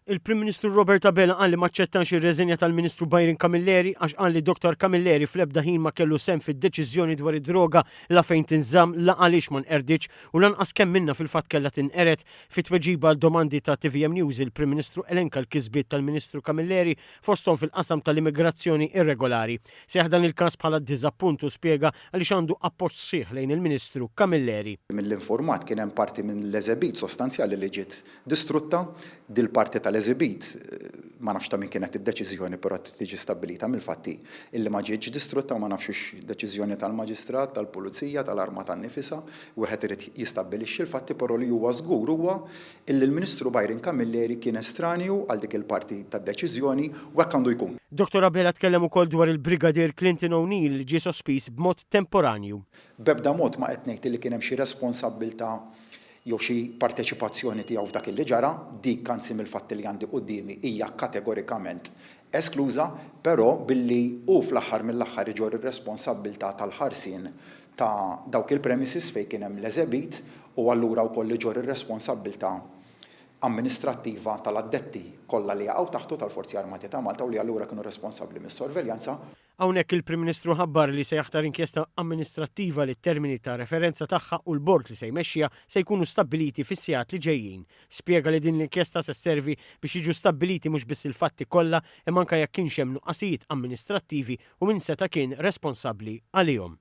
Il-Prim Ministru Robert Abela qal li ma ċċettax ir-reżenja tal-Ministru Byron Camilleri għax qal li Dr. Camilleri fl-ebda ħin ma kellu sehem fid-deċiżjoni dwar id-droga la fejn tinżamm la għaliex ma nqerdiċ u lanqas kemm minnha fil-fatt kellha tinqered fit-tweġiba għal domandi ta' TVM News il-Prim Ministru elenka l-kisbiet tal-Ministru Camilleri fosthom fil-qasam tal-immigrazzjoni irregolari. Seħ dan il-każ bħala diżappunt u spjega għaliex għandu appoġġ sħiħ lejn il-Ministru Camilleri. Mill-informat kien hemm parti minn l-eżebit sostanzjali li ġiet distrutta, dil-parti tal-eżebit ma nafx ta' min kienet id-deċiżjoni però tiġi stabbilita mill-fatti illi ma ġietx distrutta u ma nafx deċiżjoni tal-Maġistrat, tal-Pulizija, tal-Armata nnifisha, wieħed irid jistabbilixxi l-fatti però li huwa żgur huwa illi l-Ministru Byron Camilleri kien estranju għal dik il-parti tad-deċiżjoni u hekk għandu jkun. Dr. Abela tkellem ukoll dwar il-Brigadier Clinton O'Neill li ġie sospiż b'mod temporanju. B'ebda mod ma qed ngħid li kien hemm xi responsabbiltà jew xi parteċipazzjoni tiegħu f'dak li ġara, dik anzi mill-fatti li għandi qudiemi hija kategorikament eskluża, però billi hu fl-aħħar mill-aħħar iġor ir-responsabbiltà tal-ħarsien ta' dawk il-premises fejn kien hemm l-eżebit u allura wkoll iġor ir-responsabbiltà amministrattiva tal-addetti kollha li jaqgħu taħtu tal-Forzi Armati ta' Malta u li allura kienu responsabbli mis-sorveljanza. Hawnhekk il-Prim Ministru ħabbar li se jaħtar inkjesta amministrattiva li t-termini ta' referenza tagħha u l-bord li se jmexxiha se jkunu stabbiliti fis-sigħat li ġejjin. Spjega li din l-inkjesta se sservi biex jiġu stabbiliti mhux biss il-fatti kollha imma anke jekk kienx hemm nuqqasijiet amministrattivi u min seta' kien responsabbli għalihom.